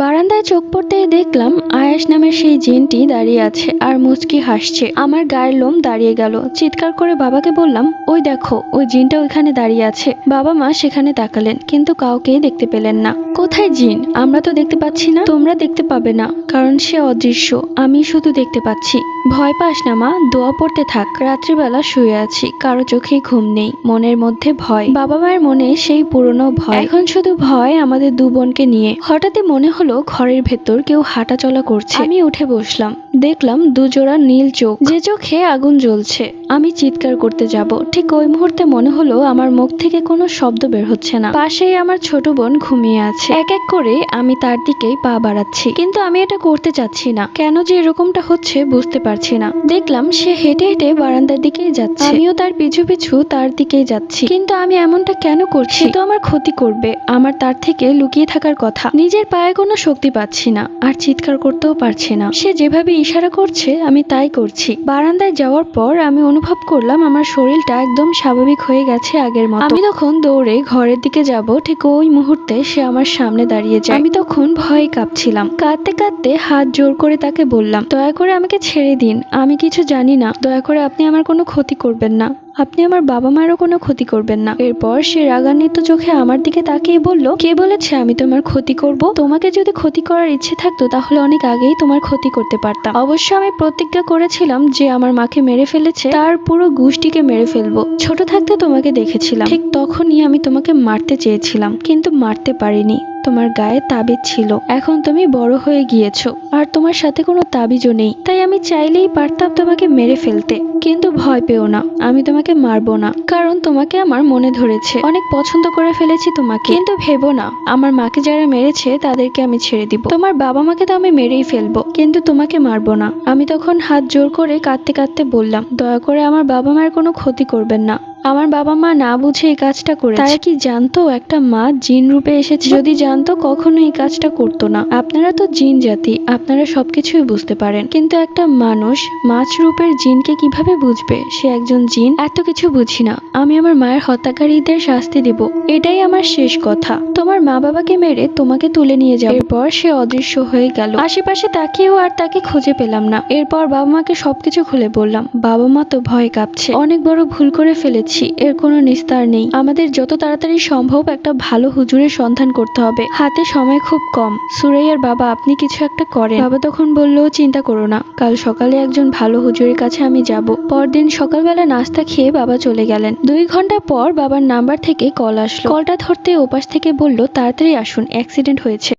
বারান্দায় চোখ পড়তেই দেখলাম আয়েশ নামের সেই জিনটি দাঁড়িয়ে আছে আর মুচকি হাসছে। আমার গায়ের লোম দাঁড়িয়ে গেল। চিৎকার করে বাবাকে বললাম, ওই দেখো, ওই জিনটা ওইখানে দাঁড়িয়ে আছে। বাবা মা সেখানে তাকালেন, কিন্তু কাউকেই দেখতে পেলেন না। কোথায় জিন? আমরা তো দেখতে পাচ্ছি না। তোমরা দেখতে পাবে না, কারণ সে অদৃশ্য, আমি শুধু দেখতে পাচ্ছি। ভয় পাস না মা, দোয়া পড়তে থাক। রাত্রিবেলা শুয়ে আছি, কারো চোখেই ঘুম নেই, মনের মধ্যে ভয়। বাবা মায়ের মনে সেই পুরনো ভয়, এখন শুধু ভয় আমাদের দু বোনকে নিয়ে। হঠাৎই মনে হলো ঘরের ভেতর কেউ হাঁটা চলা করছে। আমি উঠে বসলাম, দেখলাম দুজোড়া নীল চোখ, যে চোখে আগুন জ্বলছে। আমি চিৎকার করতে যাব, ঠিক ওই মুহূর্তে মনে হলো আমার মুখ থেকে কোনো শব্দ বের হচ্ছে না। পাশেই আমার ছোট বোন ঘুমিয়ে আছে। এক এক করে আমি তার দিকেই পা বাড়াচ্ছি, কিন্তু আমি এটা করতে চাচ্ছি না। কেন যে এরকমটা হচ্ছে বুঝতে পারছি না। দেখলাম সে হেঁটে হেঁটে বারান্দার দিকেই যাচ্ছে, আমিও তার পিছু পিছু তার দিকেই যাচ্ছি। কিন্তু আমি এমনটা কেন করছি? সে তো আমার ক্ষতি করবে, আমার তার থেকে লুকিয়ে থাকার কথা। নিজের পায়ে কোনো শক্তি পাচ্ছি না, আর চিৎকার করতেও পারছি না। সে যেভাবে ইশারা করছে আমি তাই করছি। বারান্দায় যাওয়ার পর আমি অনুভব করলাম আমার শরীরটা একদম স্বাভাবিক হয়ে গেছে আগের মতো। আমি তখন দৌড়ে ঘরের দিকে যাব, ঠিক ওই মুহূর্তে সে আমার সামনে দাঁড়িয়ে যায়। আমি তখন ভয়ে কাঁপছিলাম। কাঁদতে কাঁদতে হাত জোর করে তাকে বললাম, দয়া করে আমাকে ছেড়ে দিন, আমি কিছু জানি না। দয়া করে আপনি আমার কোনো ক্ষতি করবেন না, আপনি আমার বাবা মায়েরও কোনো ক্ষতি করবেন না। এরপর সে রাগান্বিত চোখে আমার দিকে তাকিয়ে বলল, কে বলেছে আমি তোমার ক্ষতি করব? তোমাকে যদি ক্ষতি করার ইচ্ছে থাকতো তাহলে অনেক আগেই তোমার ক্ষতি করতে পারতাম। অবশ্য আমি প্রতিজ্ঞা করেছিলাম যে আমার মাকে মেরে ফেলেছে তার পুরো গোষ্ঠীকে মেরে ফেলবো। ছোট থাকতে তোমাকে দেখেছিলাম, ঠিক তখনই আমি তোমাকে মারতে চেয়েছিলাম, কিন্তু মারতে পারিনি। তোমার গায়ে তাবিজ ছিল, এখন তুমি বড় হয়ে গিয়েছো আর তোমার সাথে কোনো তাবিজও নেই। তাই আমি চাইলেই পারতাম তোমাকে মেরে ফেলতে, কিন্তু ভয় পেও না, আমি তোমাকে মারবো না। কারণ তোমাকে আমার মনে ধরেছে, অনেক পছন্দ করে ফেলেছি তোমাকে। কিন্তু ভেবো না, আমার মাকে যারা মেরেছে তাদেরকে আমি ছেড়ে দিব। তোমার বাবা মাকে তো আমি মেরেই ফেলবো, কিন্তু তোমাকে মারবো না। আমি তখন হাত জোর করে কাঁদতে কাঁদতে বললাম, দয়া করে আমার বাবা মায়ের কোনো ক্ষতি করবেন না। আমার বাবা মা না বুঝে এই কাজটা করেছে। তারা কি জানতো একটা মা জিন রূপে এসেছে? যদি জানতো কখনো এই কাজটা করতো না। আপনারা তো জিন জাতি, আপনারা সবকিছুই বুঝতে পারেন, কিন্তু একটা মানুষ মাছ রূপের জিনকে কিভাবে বুঝবে সে একজন জিন? এত কিছু বুঝি না। আমি আমার মায়ের হত্যাকারীদের শাস্তি দিব, এটাই আমার শেষ কথা। তোমার মা বাবাকে মেরে তোমাকে তুলে নিয়ে যাবো। এরপর সে অদৃশ্য হয়ে গেল। আশেপাশে তাকিয়েও আর তাকে খুঁজে পেলাম না। এরপর বাবা মাকে সবকিছু খুলে বললাম। বাবা মা তো ভয় কাঁপছে, অনেক বড় ভুল করে ফেলেছি, এর কোনো নিস্তার নেই। আমাদের যত তাড়াতাড়ি সম্ভব একটা ভালো হুজুরের সন্ধান করতে হবে, হাতে সময় খুব কম। সুরাইয়ার বাবা, আপনি কিছু একটা করেন। বাবা তখন বলল, চিন্তা করো না, কাল সকালে একজন ভালো হুজুরের কাছে আমি যাব। পরদিন সকালবেলা নাস্তা খেয়ে বাবা চলে গেলেন। 2 ঘন্টা পর বাবার নাম্বার থেকে কল আসলো। কলটা ধরতে ওপাশ থেকে বলল, তাড়াতাড়ি আসুন, অ্যাক্সিডেন্ট হয়েছে।